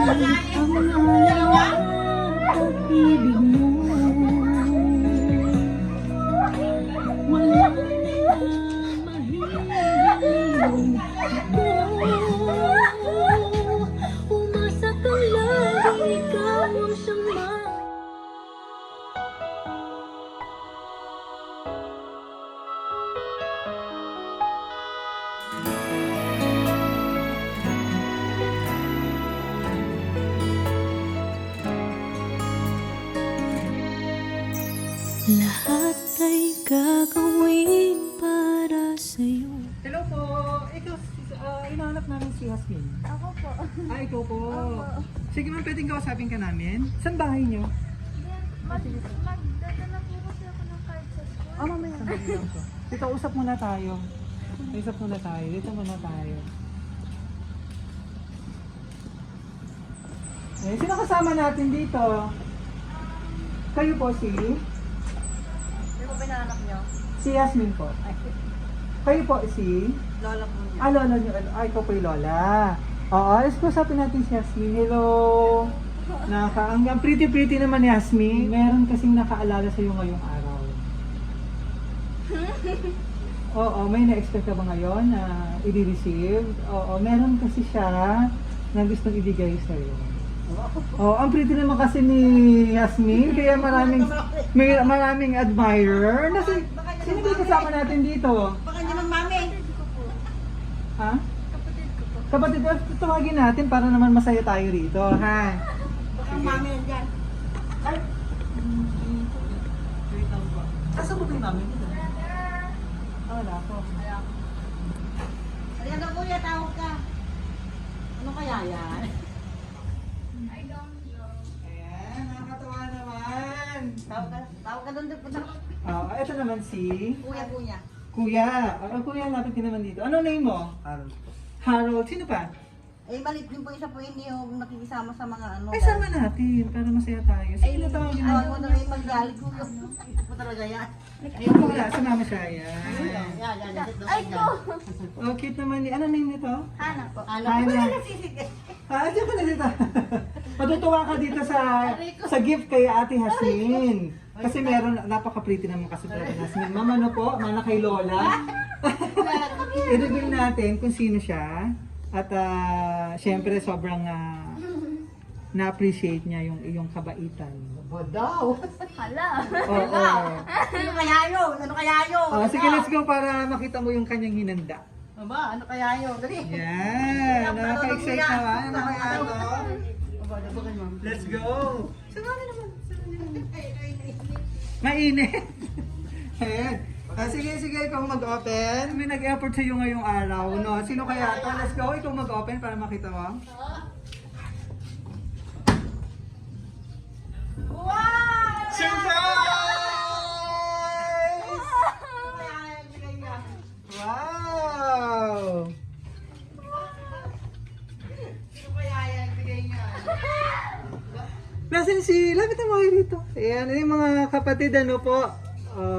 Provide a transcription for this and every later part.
ang mahalaga pag-ibig mo. Walang mahihing ito. Umasa ka lagi, ikaw ang siyang lahat ay gagawin para sa'yo. Hello po! Ikaw, hinahanap namin si Hasmin. Ako po. Ikaw po. Opo. Sige ma'am, pwedeng kausapin ka namin. Saan bahay niyo? Magdadala po kasi ako ng card sa school. Mamaya. Sandali lang po. Dito, usap muna tayo. Usap muna tayo. Dito muna tayo. Eh, sino kasama natin dito? Kayo po si? Hindi ko pinahanap niyo. Si Yasmin po. Kayo po si? Lola po niya. Lola niyo. Ikaw po yung Lola. Oo, let's usapin natin si Yasmin. Hello! Ang pretty naman ni Yasmin. Meron kasing nakaalala sa'yo ngayong araw. Oo, may na-expect ka ba ngayon na i-receive? Oo, meron kasi siya na gustong ibigay sa'yo. Oh, ang pretty naman kasi ni Yasmin, kaya maraming admirer. Sino ba yung kasama natin dito? Baka niyo ng mami. Ha? Kapatid ko po. Kapatid, tawagin natin para naman masaya tayo rito, ha? Baka ang mami nandyan. Ay! Wait lang po. Asa mo ba yung namin dito? Wala po. Ayan na kuya, tawag ka. Ano kaya yan? Ayan, nakakatawa naman. Tawag ka doon po na. Ito naman si Kuya po niya. Kuya. Kuya, lapit ka naman dito. Ano name mo? Harold po. Harold. Sino pa? Eh, malit din po isa po hindi yung nakikisama sa mga ano. Ay, sama natin para masaya tayo. Sige na tawagin Ayaw mo. mo na rin maggalit ko. Ito po talaga yan. Ayun po wala, sumama siya. Yan. Ay, ko! Oh, cute naman. Ano name nito? Hana po. Hana. Diyan ka na dito. Matutuwa ka dito sa gift kay Ate Hasmin. Kasi meron, napaka-pretty naman kasi para kay Hasmin. Mama, ano po? Mana kay Lola. I-reveal natin kung sino siya. At syempre sobrang na-appreciate niya yung iyong kabaitan. Daw. Hala. Oo. Ano kaya yun? Ano kaya yun? Sige, let's go para makita mo yung kanyang hinanda. Aba, ano kaya yun? Dali. Yan! Nakaka-excite naman. Ano kaya ito? Aba, dabagan mo. Let's go! Samahan naman. Mainit. Ayan. Sige, ikaw mag-open. May nag-effort sa'yo ngayong araw, no? Sino kaya ito? Let's go, ikaw mag-open para makita mo. Wow! Surprise! Wow! Nasaan si... Lapit na mo kayo dito. Ayan, yung mga kapatid, ano po.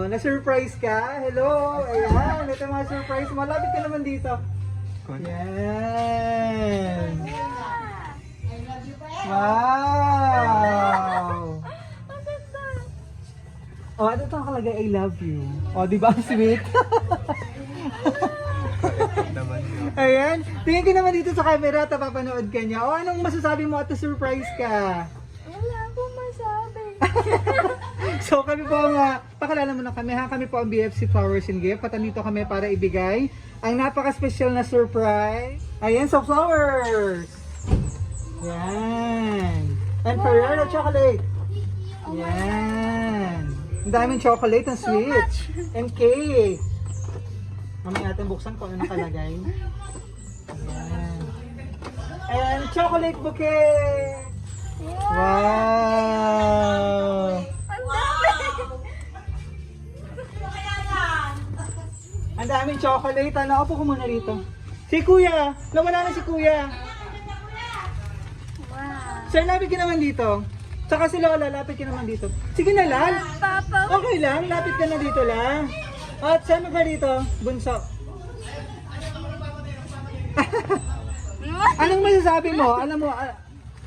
Na-surprise ka. Hello! Ayan, ito mga surprise mo. Lapit ka naman dito. Ayan! Wow! Oh, ano ito nakalagay? I love you. Oh, di ba? Sweet. Ayan. Tingin ka naman dito sa camera at papanood ka niya. Oh, anong masasabi mo at surprise ka? Wala akong masabi. So kami po ang, pakilala mo na kami ha, kami po ang BFC Flowers and Gift. Patanito kami para ibigay ang napaka-special na surprise. Ayan, so flowers! Yan. And Ferrero chocolate. Yan. Ang daming chocolate and sweet. And cake. Mamaya natin buksan kung ano nakalagay. Ayan. And chocolate bouquet. Wow! Ang daming chocolate. Ano, upo ko muna rito. Si Kuya! Nawala na si Kuya. Wow. Sir, lapit ka naman dito. Tsaka si Lola, lapit ka naman dito. Sige na, Lal. Papa. Okay lang, lapit ka na dito, La. At saan ka dito? Bunso. Anong masasabi mo? Alam mo,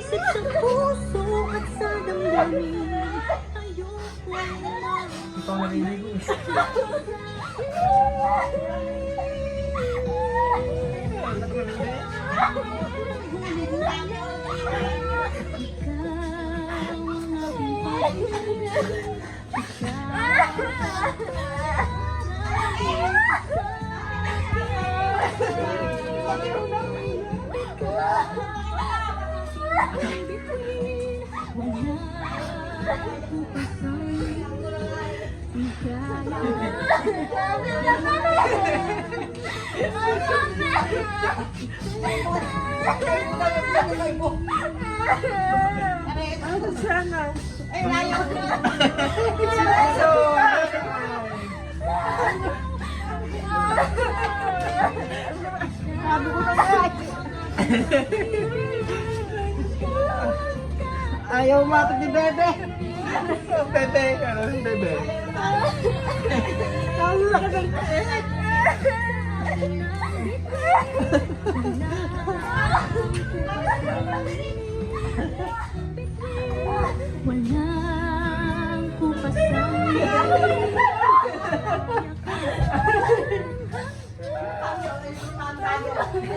isip sa puso at sa damdamin. Ayoko na Ikaw na niligo eh. Ayaw matot ni Bebe. Bebe, ano yung bebe? walang kupasan.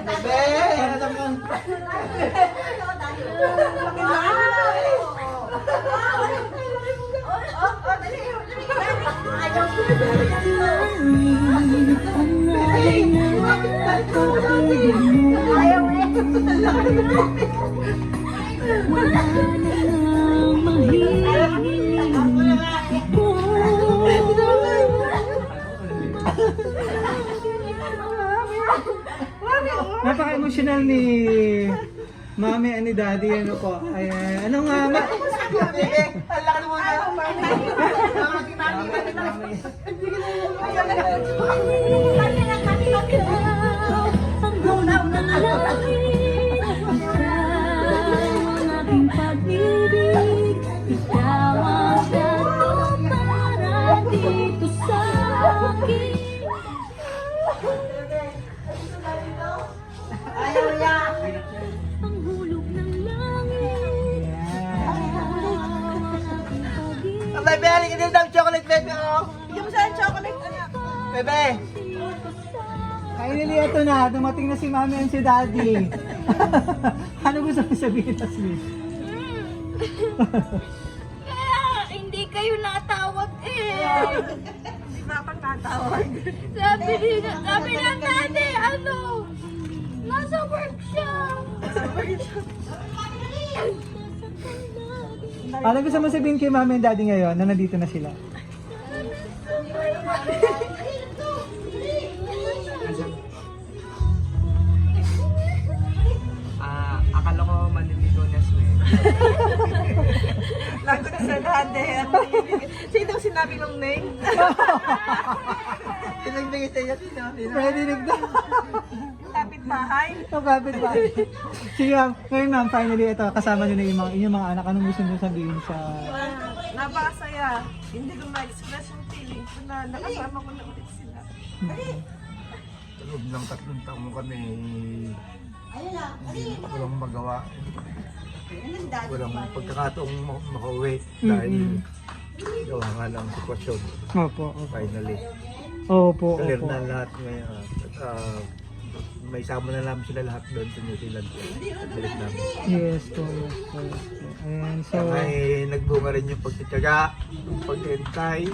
Bebe, alam mo. Wala na lang mahihiling ko. Napaka-emotional ni Mami and ni Daddy, ano po. Ayan, ano nga ma? Ang hulog ng langit, ikaw ang aking pag-ibig, ikaw ang dato para dito sa akin. Ang hulog ng langit, ikaw ang aking pag-ibig. Bebe, halika din daw chocolate, bebe, oh. Bigyan mo sa akin chocolate, anak. Bebe. Finally, ito na. Dumating na si Mami and si Daddy. Ano gusto mo sabihin, Tasmin? Kaya hindi kayo natawag eh. Hindi ba akong tatawag? Sabi ng daddy, ano? Nasa workshop. Ano gusto mo sabihin kay Mami and Daddy ngayon na nandito na sila? Akala ko maniligo na Swe. Lagot sa dati. Sino sinabi ng name? Pinagbigay sa iyo, sino? Ready na. Lapit bahay. Ito, kapit ba? Sige ma'am, ngayon ma'am, finally ito, kasama nyo na yung inyong mga anak. Anong gusto nyo sabihin sa... Napakasaya. Hindi ko ma-express yung feeling ko na nakasama ko na ulit sila. Sa loob ng 3 taon kami, walang magawa. Walang pagkakataong makauwi dahil gawa nga ng sitwasyon. Opo, opo. Finally, Opo, clear opo. na lahat ngayon. May sama na namin sila lahat doon sa New Zealand. Balik namin. Yes po, yes po, yes po. Ayan, so... Kaya nagbunga rin yung pagtityaga, yung pag-entay.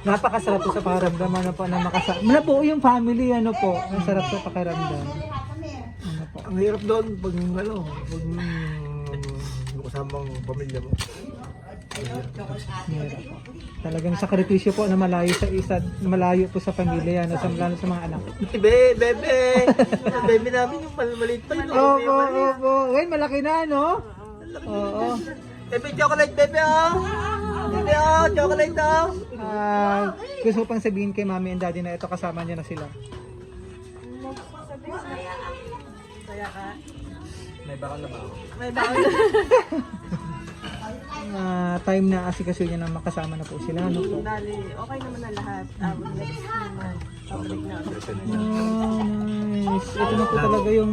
Napakasarap po sa pakiramdam, ano po, na makasama. Mula po yung family, ano po, ang sarap sa pakiramdam. Ano po. Ang hirap doon pag pag kasamang pamilya mo. Meron po. Talagang sakripisyo po na malayo sa malayo po sa pamilya, ano, lalo sa mga anak. Bebe! Bebe namin yung maliit pa yun. Opo, opo. Ngayon, malaki na, no? Oo. Bebe, chocolate, bebe, oh! Bebe, oh! Chocolate, oh! Gusto ko pang sabihin kay Mami and Daddy na ito, kasama niya na sila. Kaya ka? May bakal na ba ako? May baon. time na asikasuhin niya na makasama na po sila. Ano po? Dali, okay naman na lahat. Next naman. Public na. Nice. Ito na po talaga yung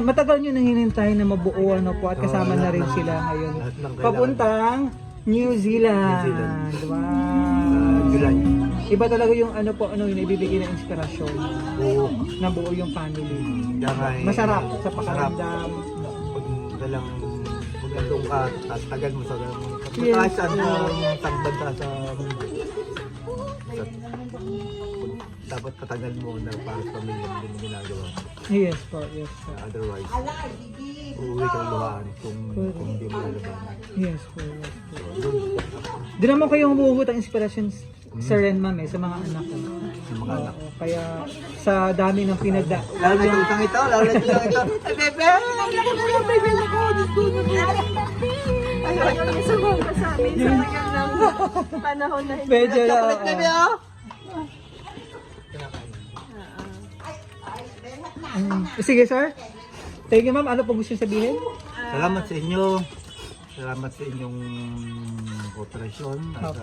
matagal nyo nang hinintay na mabuo ano po at kasama na rin sila ngayon. Lahat ng kailangan. Papuntang New Zealand. Wow. July. Iba talaga yung ano po, ano yung ibibigay na inspirasyon Oo. na buo yung family. Dahil Masarap sa masarap. pakiramdam. Pag dalang magandong ka, tapos tagal mo sa Yes. mataas ang isang banda sa dapat katagal mo na para sa pamilya mo din ginagawa. Yes po, yes po. Otherwise, uuwi kang luhaan kung hindi mo lalabanan. Yes po, yes po. So, doon, Di naman kayong humuhugot ang inspiration sa rin ma'am sa mga anak ko. sa mga anak. Oo, kaya sa dami ng pinagda. Lalo na yung ito, lalo na yung ito. Ay, bebe! Ayaw niya sumama sa amin sa tagal ng panahon na hindi. Medyo na. oh. Sige sir. Thank you ma'am. Ano po gusto sabihin? Salamat sa inyo. Salamat sa inyong kooperasyon at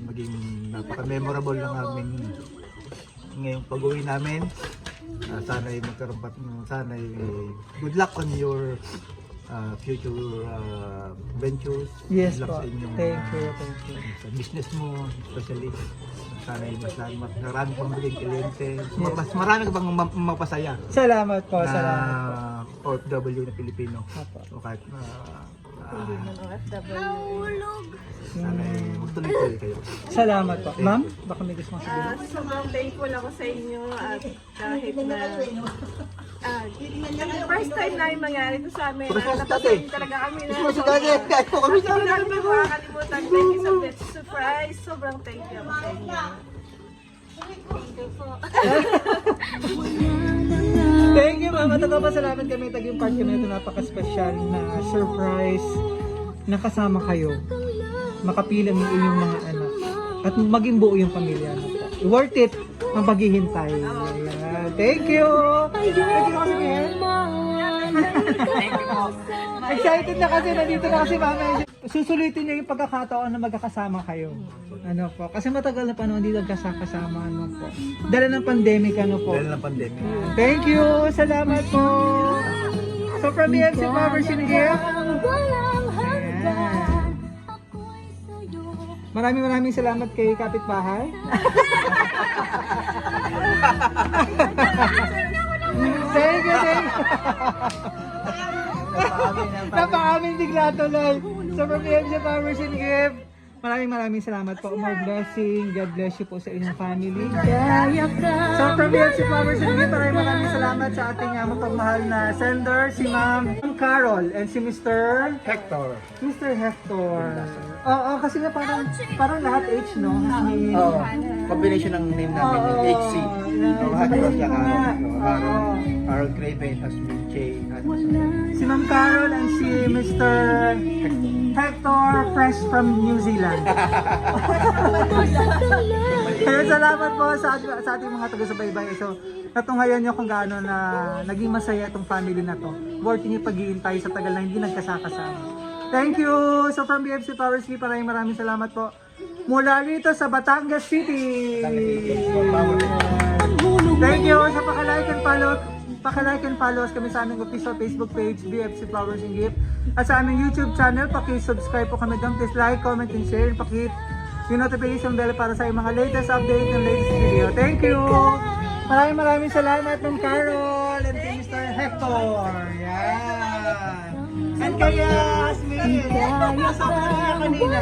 maging napaka-memorable ng aming ngayong pag-uwi namin. Sana'y magkaroon pa, sana'y good luck on your future ventures. Yes Good luck po. sa inyong Thank you, thank you. sa business mo, especially. Sana'y mas marami pang maging kliyente. Mas marami ka bang mapasaya Salamat po, salamat po. na OFW na Pilipino. Apo. O kahit Hindi ng OFW. sana'y magtuloy-tuloy kayo. Salamat po. Ma'am, baka may gusto mong sabihin? Sobrang thankful ako sa inyo at kahit na first time na yung mangyari ito sa amin. Napasayin talaga kami na. Kahit po kami Hindi namin makakalimutan. Thank you so much. Surprise. Sobrang thank you ako sa inyo. Thank you ma'am. At nagpapasalamat kami taging part kami ito napaka-special na surprise na kasama kayo. Makapilang yung inyong mga anak. At maging buo yung pamilya. Ano po. Worth it ang paghihintay. Ayan. Thank you! Thank you kasi Miel. Excited na kasi nandito na kasi mama. Susulitin niya yung pagkakataon na magkakasama kayo. Ano po? Kasi matagal na panahon hindi nagkasama ano po. Dala ng pandemic ano po. dahil ng pandemic. Thank you! Salamat po! So from the MC Powers in here. Maraming salamat kay Kapitbahay. Thank you, thank you. Napakamin bigla tuloy. So from the MC Powers in Gift, maraming salamat po. More blessing. God bless you po sa inyong family. So from the MC Powers in Gift, maraming salamat sa ating mapagmahal na sender, si Ma'am Carol and si Mr. Hector. Mr. Hector. Oo, kasi nga parang lahat H, no? Oh, combination ng name namin, HC. So, Hector siya Carol Craven, Hasmin J. Si Ma'am Carol and si Mr. Hector, fresh from New Zealand. Kaya salamat po sa ating mga taga-subaybay. So, natunghayan niyo kung gaano na naging masaya itong family na to. Worth niyo pag-iintay sa tagal na hindi nagkasakasama. Thank you! So from BFC Powers Key, maraming salamat po. Mula rito sa Batangas City. Thank you sa paka-like and follow us kami sa aming official Facebook page, BFC Flowers and Gift. At sa aming YouTube channel, paki-subscribe po kami doon. Please like, comment, and share. Paki-hit yung notification bell para sa mga latest update ng latest video. Thank you! Maraming salamat ng Carol and kay Mr. Hector. Yan! And kay Yasmin! Kasama niya kanina.